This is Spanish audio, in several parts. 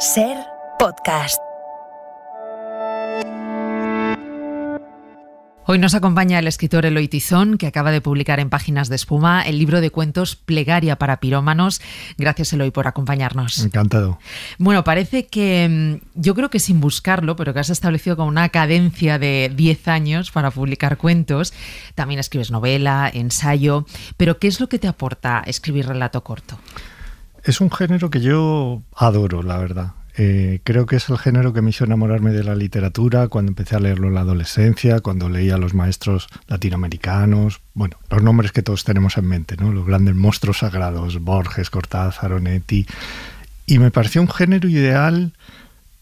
Ser Podcast. Hoy nos acompaña el escritor Eloy Tizón, que acaba de publicar en Páginas de Espuma el libro de cuentos Plegaria para pirómanos. Gracias, Eloy, por acompañarnos. Encantado. Bueno, parece que, yo creo que sin buscarlo, pero que has establecido como una cadencia de 10 años para publicar cuentos. También escribes novela, ensayo. Pero ¿qué es lo que te aporta escribir relato corto? Es un género que yo adoro, la verdad. Creo que es el género que me hizo enamorarme de la literatura cuando empecé a leerlo en la adolescencia, cuando leía a los maestros latinoamericanos, bueno, los nombres que todos tenemos en mente, ¿no? Los grandes monstruos sagrados, Borges, Cortázar, Onetti, y me pareció un género ideal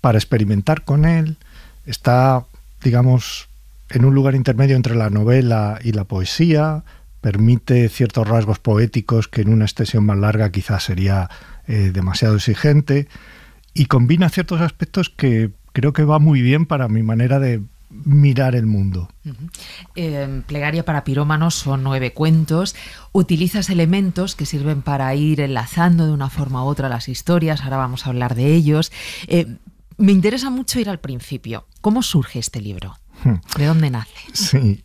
para experimentar con él. Está, digamos, en un lugar intermedio entre la novela y la poesía, permite ciertos rasgos poéticos que en una extensión más larga quizás sería demasiado exigente, y combina ciertos aspectos que creo que va muy bien para mi manera de mirar el mundo. Plegaria para pirómanos son 9 cuentos. Utilizas elementos que sirven para ir enlazando de una forma u otra las historias. Ahora vamos a hablar de ellos. Me interesa mucho ir al principio. ¿Cómo surge este libro? ¿De dónde nace? Sí,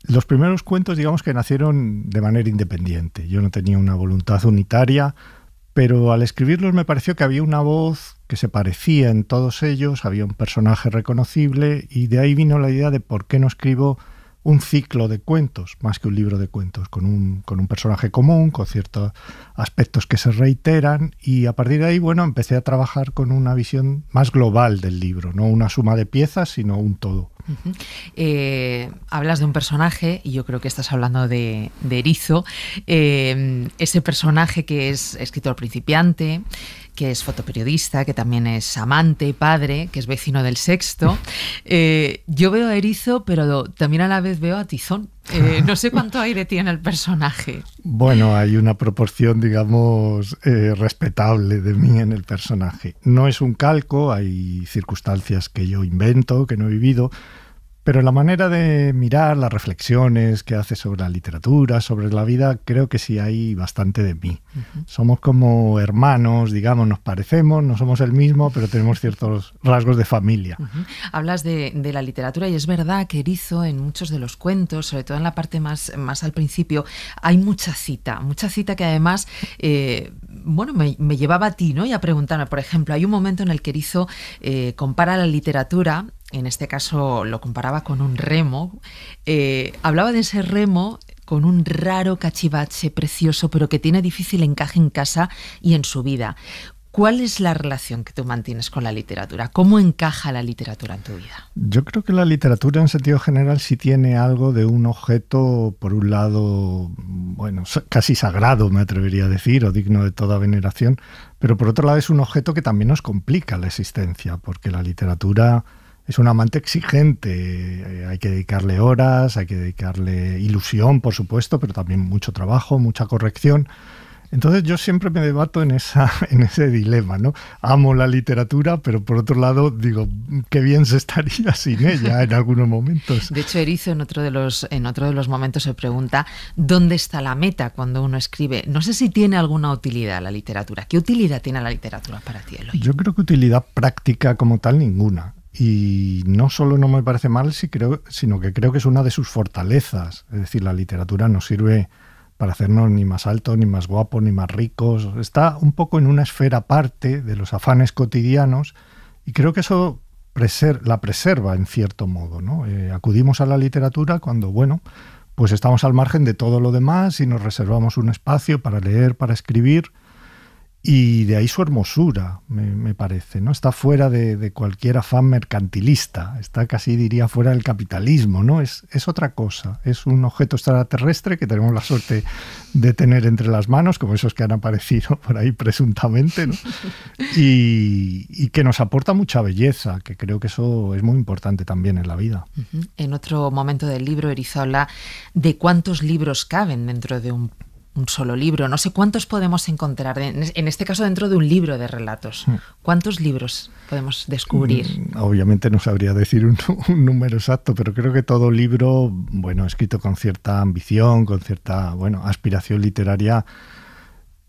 los primeros cuentos, digamos que nacieron de manera independiente. Yo no tenía una voluntad unitaria, pero al escribirlos me pareció que había una voz que se parecía en todos ellos, había un personaje reconocible, y de ahí vino la idea de por qué no escribo un ciclo de cuentos, más que un libro de cuentos, con un personaje común, con ciertos aspectos que se reiteran, y a partir de ahí, bueno, empecé a trabajar con una visión más global del libro, no una suma de piezas, sino un todo. Hablas de un personaje, y yo creo que estás hablando de Erizo, ese personaje que es escritor principiante, que es fotoperiodista, que también es amante, padre, que es vecino del Sexto. Yo veo a Erizo, pero también a la vez veo a Tizón. No sé cuánto hay de ti en el personaje. Bueno, hay una proporción, digamos, respetable de mí en el personaje. No es un calco, hay circunstancias que yo invento, que no he vivido, pero la manera de mirar, las reflexiones que hace sobre la literatura, sobre la vida, creo que sí hay bastante de mí. Uh-huh. Somos como hermanos, digamos, nos parecemos, no somos el mismo, pero tenemos ciertos rasgos de familia. Uh-huh. Hablas de la literatura, y es verdad que Erizo, en muchos de los cuentos, sobre todo en la parte más al principio, hay mucha cita que además me llevaba a ti, ¿no? Y a preguntarme, por ejemplo, hay un momento en el que Erizo compara la literatura. En este caso lo comparaba con un remo. Hablaba de ese remo con un raro cachivache precioso, pero que tiene difícil encaje en casa y en su vida. ¿Cuál es la relación que tú mantienes con la literatura? ¿Cómo encaja la literatura en tu vida? Yo creo que la literatura en sentido general sí tiene algo de un objeto, por un lado, bueno, casi sagrado, me atrevería a decir, o digno de toda veneración, pero por otro lado es un objeto que también nos complica la existencia, porque la literatura es un amante exigente, hay que dedicarle horas, hay que dedicarle ilusión, por supuesto, pero también mucho trabajo, mucha corrección. Entonces yo siempre me debato en ese dilema, ¿no? Amo la literatura, pero por otro lado digo, qué bien se estaría sin ella en algunos momentos. De hecho, Erizo en otro de los momentos se pregunta ¿dónde está la meta cuando uno escribe? No sé si tiene alguna utilidad la literatura. ¿Qué utilidad tiene la literatura para ti, Eloy? Yo creo que utilidad práctica como tal ninguna. Y no solo no me parece mal, sino que creo que es una de sus fortalezas. Es decir, la literatura no sirve para hacernos ni más altos, ni más guapos, ni más ricos. Está un poco en una esfera aparte de los afanes cotidianos, y creo que eso la preserva en cierto modo, ¿no? Acudimos a la literatura cuando, bueno, pues estamos al margen de todo lo demás y nos reservamos un espacio para leer, para escribir. Y de ahí su hermosura, me parece, ¿no? Está fuera de cualquier afán mercantilista, está casi, diría, fuera del capitalismo, ¿no? Es otra cosa, es un objeto extraterrestre que tenemos la suerte de tener entre las manos, como esos que han aparecido por ahí presuntamente, ¿no? Y que nos aporta mucha belleza, que creo que eso es muy importante también en la vida. Uh-huh. En otro momento del libro, Erizo habla de cuántos libros caben dentro de un solo libro. No sé cuántos podemos encontrar, en este caso dentro de un libro de relatos. ¿Cuántos libros podemos descubrir? Obviamente no sabría decir un número exacto, pero creo que todo libro, bueno, escrito con cierta ambición, con cierta, bueno, aspiración literaria,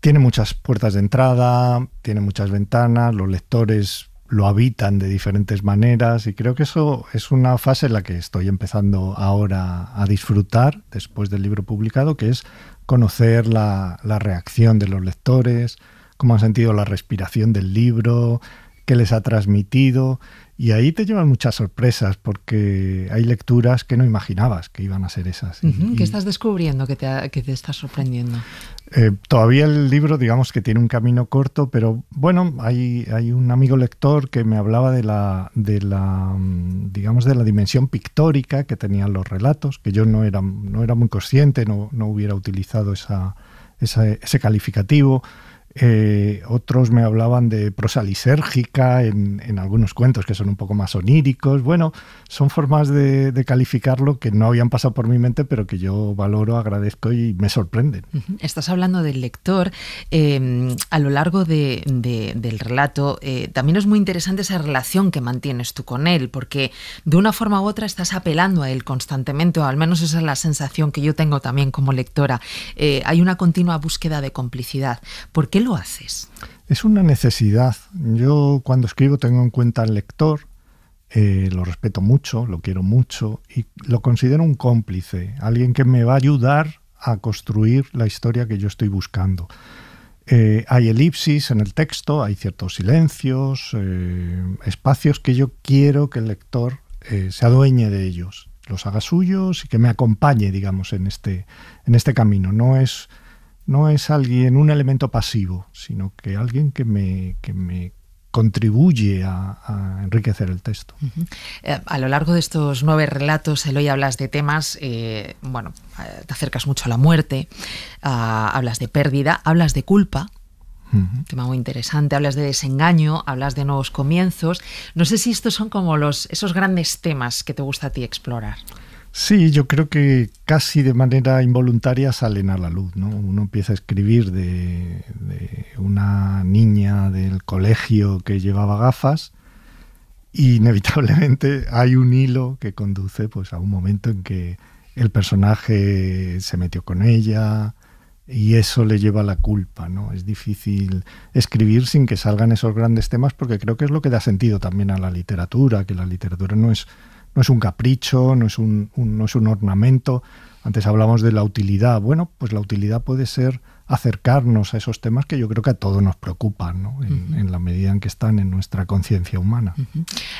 Tiene muchas puertas de entrada, tiene muchas ventanas, los lectores lo habitan de diferentes maneras y creo que eso es una fase en la que estoy empezando ahora a disfrutar después del libro publicado, que es conocer la reacción de los lectores, cómo han sentido la respiración del libro, qué les ha transmitido. Y ahí te llevan muchas sorpresas porque hay lecturas que no imaginabas que iban a ser esas. ¿Qué estás descubriendo que te está sorprendiendo? Todavía el libro, digamos que tiene un camino corto, pero bueno, hay un amigo lector que me hablaba de la dimensión pictórica que tenían los relatos, que yo no era muy consciente, no hubiera utilizado ese calificativo. Otros me hablaban de prosa lisérgica en algunos cuentos que son un poco más oníricos. Bueno, son formas de calificarlo que no habían pasado por mi mente, pero que yo valoro, agradezco y me sorprenden. Estás hablando del lector. A lo largo del relato también es muy interesante esa relación que mantienes tú con él, porque de una forma u otra estás apelando a él constantemente, o al menos esa es la sensación que yo tengo también como lectora. Hay una continua búsqueda de complicidad. ¿Por qué lo haces? Es una necesidad. Yo cuando escribo tengo en cuenta al lector, lo respeto mucho, lo quiero mucho y lo considero un cómplice, alguien que me va a ayudar a construir la historia que yo estoy buscando. Hay elipsis en el texto, hay ciertos silencios, espacios que yo quiero que el lector se adueñe de ellos, los haga suyos y que me acompañe, digamos, en este camino. No es un elemento pasivo, sino que alguien que me contribuye a enriquecer el texto. A lo largo de estos 9 relatos, Eloy, hablas de temas, te acercas mucho a la muerte, hablas de pérdida, hablas de culpa, tema muy interesante, hablas de desengaño, hablas de nuevos comienzos. No sé si estos son como esos grandes temas que te gusta a ti explorar. Sí, yo creo que casi de manera involuntaria salen a la luz, ¿no? Uno empieza a escribir de una niña del colegio que llevaba gafas y inevitablemente hay un hilo que conduce pues, a un momento en que el personaje se metió con ella y eso le lleva a la culpa, ¿no? Es difícil escribir sin que salgan esos grandes temas porque creo que es lo que da sentido también a la literatura, que la literatura no es un capricho, no es un ornamento. Antes hablamos de la utilidad. Bueno, pues la utilidad puede ser acercarnos a esos temas que yo creo que a todos nos preocupan, ¿no? En la medida en que están en nuestra conciencia humana.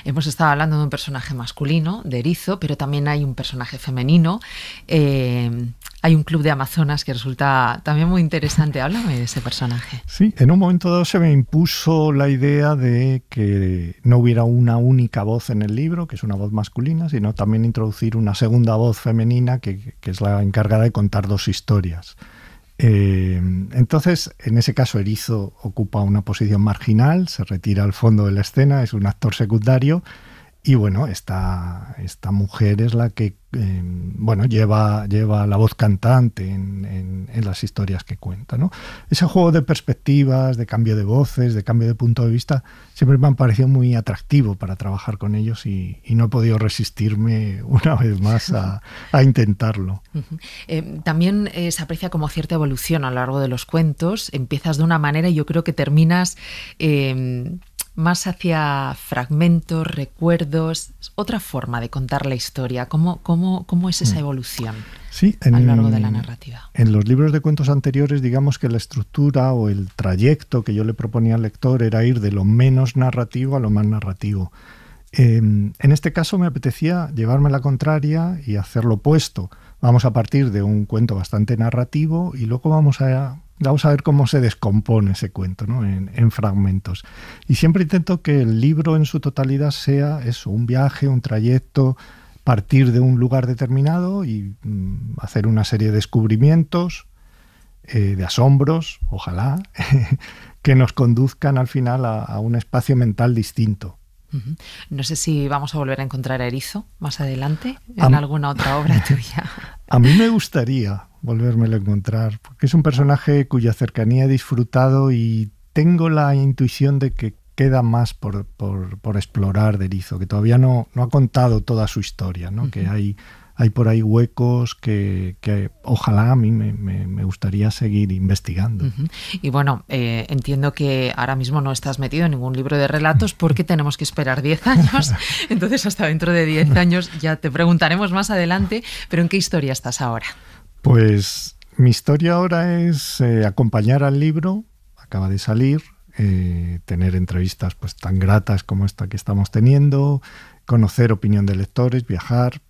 Hemos estado hablando de un personaje masculino, de Erizo, pero también hay un personaje femenino. Hay un club de amazonas que resulta también muy interesante. Háblame de ese personaje. Sí, en un momento dado se me impuso la idea de que no hubiera una única voz en el libro, que es una voz masculina, sino también introducir una segunda voz femenina que es la encargada de contar 2 historias. Entonces, en ese caso, Erizo ocupa una posición marginal, se retira al fondo de la escena, es un actor secundario y bueno, esta mujer es la que lleva la voz cantante en las historias que cuenta, ¿no? Ese juego de perspectivas, de cambio de voces, de cambio de punto de vista, siempre me han parecido muy atractivo para trabajar con ellos y no he podido resistirme una vez más a intentarlo. También se aprecia como cierta evolución a lo largo de los cuentos. Empiezas de una manera y yo creo que terminas más hacia fragmentos, recuerdos, otra forma de contar la historia. ¿Cómo es esa evolución a lo largo de la narrativa? En los libros de cuentos anteriores, digamos que la estructura o el trayecto que yo le proponía al lector era ir de lo menos narrativo a lo más narrativo. En este caso me apetecía llevarme la contraria y hacer lo opuesto. Vamos a partir de un cuento bastante narrativo y luego vamos a ver cómo se descompone ese cuento, ¿no? en fragmentos. Y siempre intento que el libro en su totalidad sea eso, un viaje, un trayecto, partir de un lugar determinado y hacer una serie de descubrimientos, de asombros, ojalá, que nos conduzcan al final a un espacio mental distinto. No sé si vamos a volver a encontrar a Erizo más adelante en alguna otra obra tuya. A mí me gustaría volvérmelo a encontrar, porque es un personaje cuya cercanía he disfrutado y tengo la intuición de que queda más por explorar de Erizo, que todavía no ha contado toda su historia, ¿no? Que hay hay por ahí huecos que ojalá a mí me gustaría seguir investigando. Y bueno, entiendo que ahora mismo no estás metido en ningún libro de relatos porque tenemos que esperar 10 años, entonces hasta dentro de 10 años ya te preguntaremos más adelante, pero ¿en qué historia estás ahora? Pues mi historia ahora es acompañar al libro, acaba de salir, tener entrevistas pues tan gratas como esta que estamos teniendo, conocer opinión de lectores, viajar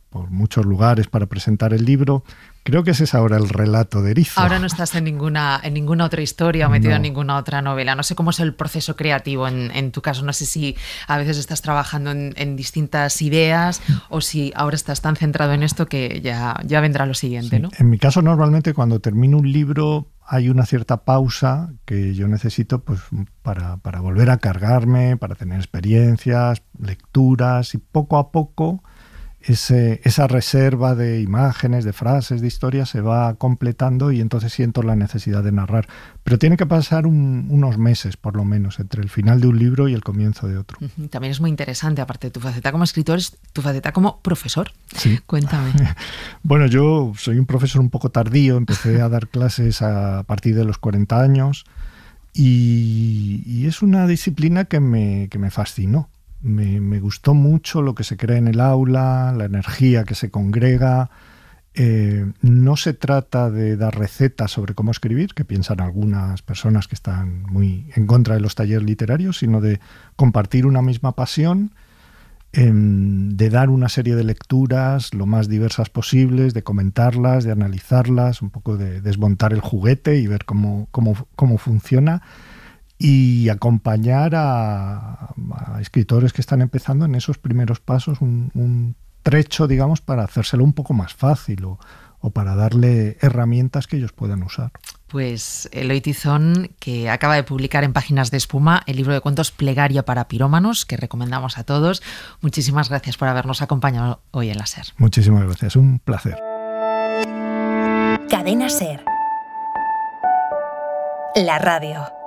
por muchos lugares para presentar el libro. Creo que ese es ahora el relato de Erizo. Ahora no estás en ninguna otra historia o metido en ninguna otra novela. No sé cómo es el proceso creativo en tu caso. No sé si a veces estás trabajando en distintas ideas o si ahora estás tan centrado en esto que ya vendrá lo siguiente, ¿no? En mi caso, normalmente cuando termino un libro hay una cierta pausa que yo necesito pues para volver a cargarme, para tener experiencias, lecturas, y poco a poco esa reserva de imágenes, de frases, de historias se va completando y entonces siento la necesidad de narrar. Pero tiene que pasar unos meses, por lo menos, entre el final de un libro y el comienzo de otro. También es muy interesante, aparte de tu faceta como escritor, es tu faceta como profesor. Sí. Cuéntame. Bueno, yo soy un profesor un poco tardío, empecé a dar clases a partir de los 40 años y es una disciplina que me fascinó. Me gustó mucho lo que se crea en el aula, la energía que se congrega. No se trata de dar recetas sobre cómo escribir, que piensan algunas personas que están muy en contra de los talleres literarios, sino de compartir una misma pasión, de dar una serie de lecturas lo más diversas posibles, de comentarlas, de analizarlas, un poco de desmontar el juguete y ver cómo funciona. Y acompañar a escritores que están empezando en esos primeros pasos, un trecho, digamos, para hacérselo un poco más fácil o para darle herramientas que ellos puedan usar. Pues Eloy Tizón, que acaba de publicar en Páginas de Espuma el libro de cuentos Plegaria para pirómanos, que recomendamos a todos. Muchísimas gracias por habernos acompañado hoy en la SER. Muchísimas gracias, un placer. Cadena SER. La radio.